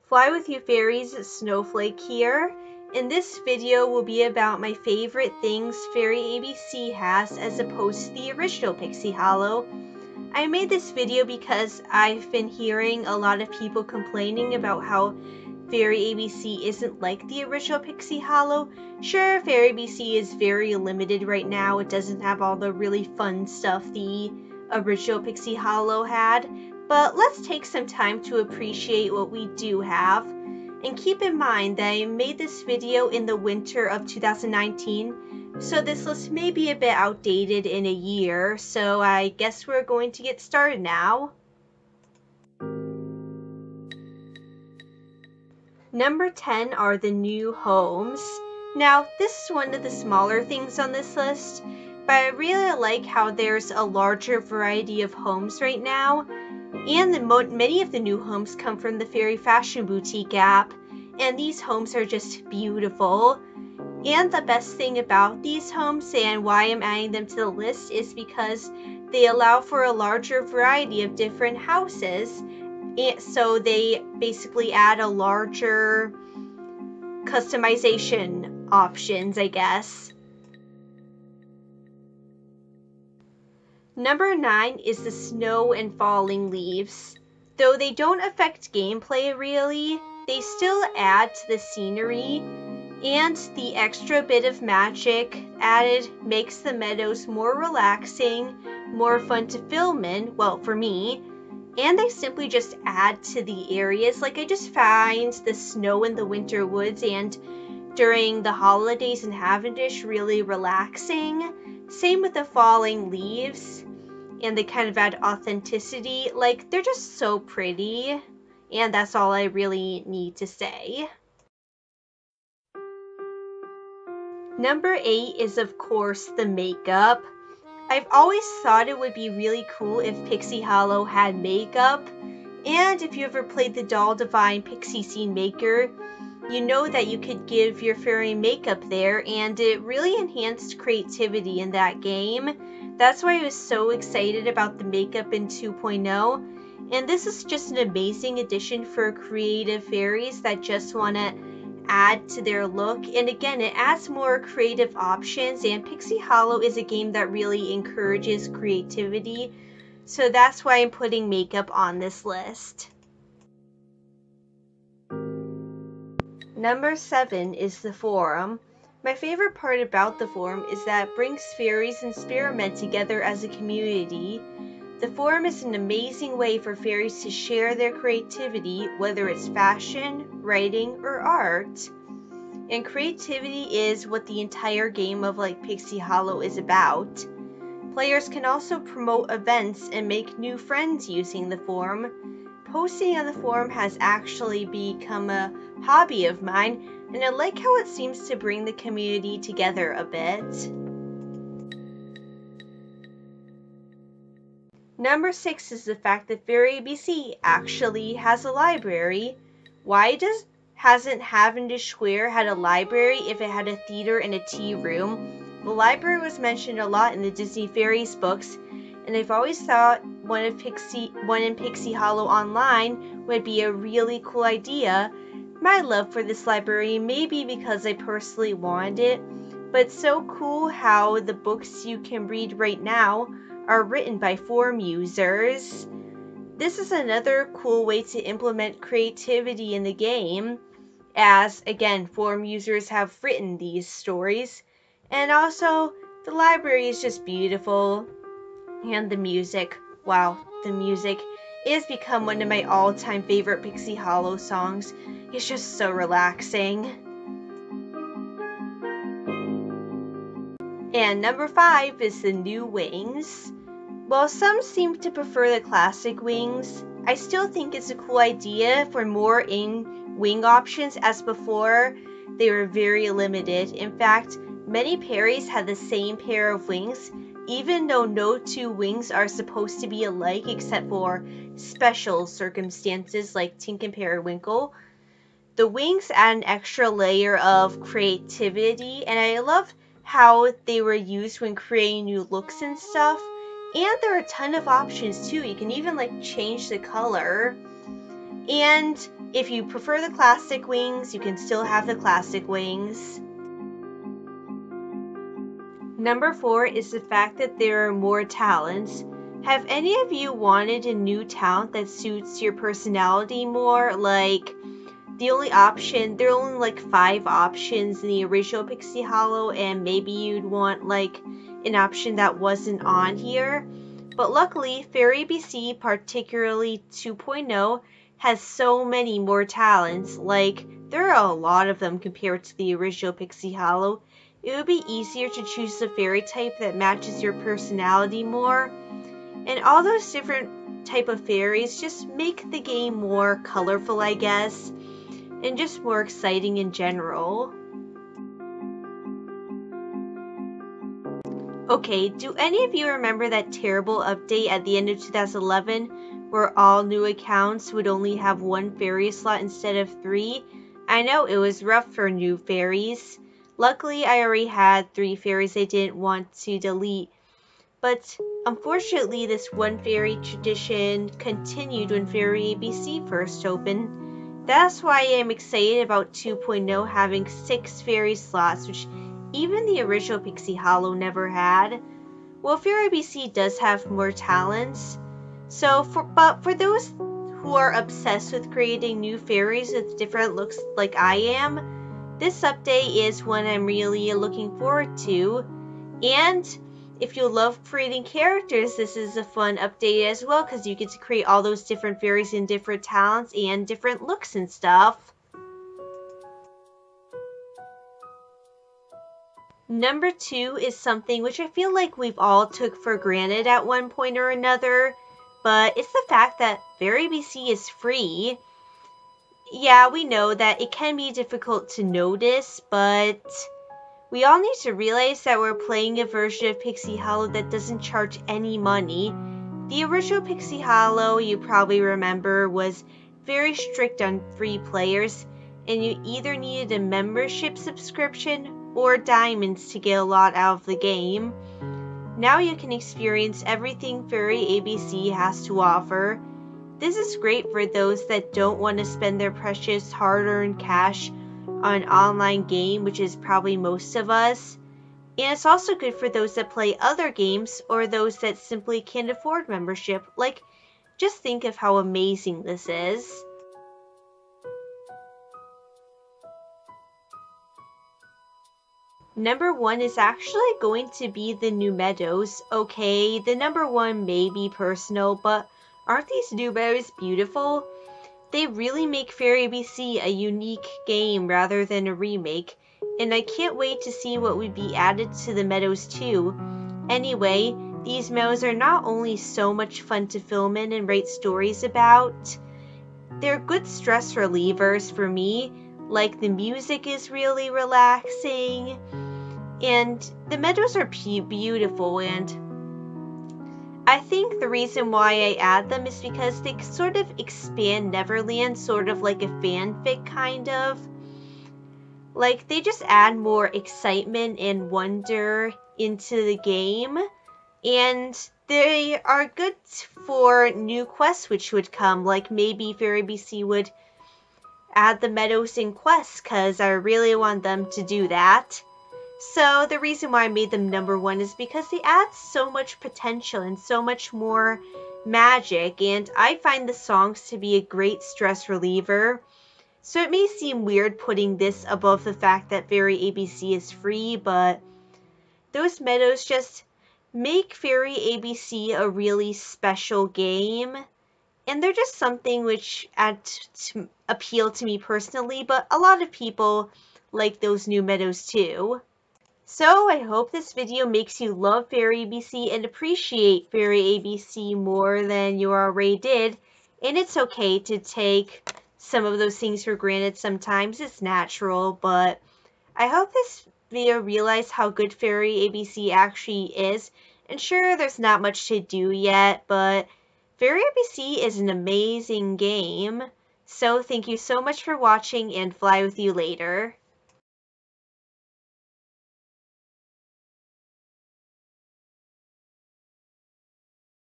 Fly with you fairies, Snowflake here. And this video will be about my favorite things FairyABC has as opposed to the original Pixie Hollow. I made this video because I've been hearing a lot of people complaining about how FairyABC isn't like the original Pixie Hollow. Sure, FairyABC is very limited right now. It doesn't have all the really fun stuff the original Pixie Hollow had. But let's take some time to appreciate what we do have. And keep in mind that I made this video in the winter of 2019, so this list may be a bit outdated in a year, so I guess we're going to get started now. Number 10 are the new homes. Now, this is one of the smaller things on this list, but I really like how there's a larger variety of homes right now. And many of the new homes come from the Fairy Fashion Boutique app, and these homes are just beautiful. And the best thing about these homes and why I'm adding them to the list is because they allow for a larger variety of different houses. And so they basically add a larger customization options, I guess. Number 9 is the snow and falling leaves. Though they don't affect gameplay really, they still add to the scenery, and the extra bit of magic added makes the meadows more relaxing, more fun to film in, well, for me, and they simply just add to the areas. Like, I just find the snow in the winter woods and during the holidays in Cavendish really relaxing. Same with the falling leaves, and they kind of add authenticity. Like, they're just so pretty, and that's all I really need to say. Number 8 is, of course, the makeup. I've always thought it would be really cool if Pixie Hollow had makeup, and if you ever played the Doll Divine Pixie Scene Maker, you know that you could give your fairy makeup there, and it really enhanced creativity in that game. That's why I was so excited about the makeup in 2.0, and this is just an amazing addition for creative fairies that just want to add to their look. And again, it adds more creative options, and Pixie Hollow is a game that really encourages creativity, so that's why I'm putting makeup on this list. Number 7 is the forum. My favorite part about the forum is that it brings fairies and spirit men together as a community. The forum is an amazing way for fairies to share their creativity, whether it's fashion, writing, or art. And creativity is what the entire game of Pixie Hollow is about. Players can also promote events and make new friends using the forum. Posting on the forum has actually become a hobby of mine, and I like how it seems to bring the community together a bit. Number 6 is the fact that FairyABC actually has a library. Why hasn't Cavendish Square had a library if it had a theater and a tea room? The library was mentioned a lot in the Disney Fairies books, and I've always thought one in Pixie Hollow Online would be a really cool idea. My love for this library may be because I personally wanted it, but it's so cool how the books you can read right now are written by forum users. This is another cool way to implement creativity in the game, as again, forum users have written these stories. And also, the library is just beautiful. And the music, wow, the music has become one of my all-time favorite Pixie Hollow songs. It's just so relaxing. And number 5 is the new wings. While some seem to prefer the classic wings, I still think it's a cool idea for more wing options, as before they were very limited. In fact, many fairies had the same pair of wings, even though no two wings are supposed to be alike except for special circumstances like Tink and Periwinkle. The wings add an extra layer of creativity, and I love how they were used when creating new looks and stuff. And there are a ton of options too. You can even change the color. And if you prefer the classic wings, you can still have the classic wings. Number 4 is the fact that there are more talents. Have any of you wanted a new talent that suits your personality more? Like, there are only like 5 options in the original Pixie Hollow, and maybe you'd want like an option that wasn't on here. But luckily, FairyABC, particularly 2.0, has so many more talents. Like, there are a lot of them compared to the original Pixie Hollow. It would be easier to choose a fairy type that matches your personality more. And all those different type of fairies just make the game more colorful, I guess, and just more exciting in general. Okay, do any of you remember that terrible update at the end of 2011 where all new accounts would only have 1 fairy slot instead of 3? I know it was rough for new fairies. Luckily, I already had 3 fairies I didn't want to delete. But unfortunately, this 1 fairy tradition continued when FairyABC first opened. That's why I'm excited about 2.0 having 6 fairy slots, which even the original Pixie Hollow never had. Well, FairyABC does have more talents. But for those who are obsessed with creating new fairies with different looks like I am, this update is one I'm really looking forward to. And if you love creating characters, this is a fun update as well, because you get to create all those different fairies and different talents and different looks and stuff. Number 2 is something which I feel like we've all took for granted at one point or another, but it's the fact that FairyABC is free. Yeah, we know that it can be difficult to notice, but we all need to realize that we're playing a version of Pixie Hollow that doesn't charge any money. The original Pixie Hollow, you probably remember, was very strict on free players, and you either needed a membership subscription or diamonds to get a lot out of the game. Now you can experience everything FairyABC has to offer. This is great for those that don't want to spend their precious hard-earned cash on an online game, which is probably most of us. And it's also good for those that play other games or those that simply can't afford membership. Like, just think of how amazing this is. Number 1 is actually going to be the new Meadows. Okay, the number 1 may be personal, but aren't these new Meadows beautiful? They really make FairyABC a unique game rather than a remake, and I can't wait to see what would be added to the Meadows too. Anyway, these Meadows are not only so much fun to film in and write stories about, they're good stress relievers for me. Like, the music is really relaxing, and the Meadows are beautiful, and I think the reason why I add them is because they sort of expand Neverland, sort of like a fanfic kind of. Like, they just add more excitement and wonder into the game. And they are good for new quests which would come. Like, maybe FairyABC would add the Meadows in quests, because I really want them to do that. So the reason why I made them number 1 is because they add so much potential and so much more magic, and I find the songs to be a great stress reliever. So it may seem weird putting this above the fact that FairyABC is free, but those Meadows just make FairyABC a really special game, and they're just something which appeal to me personally, but a lot of people like those new Meadows too. So I hope this video makes you love FairyABC and appreciate FairyABC more than you already did. And it's okay to take some of those things for granted sometimes. It's natural, but I hope this video realized how good FairyABC actually is. And sure, there's not much to do yet, but FairyABC is an amazing game. So thank you so much for watching, and fly with you later.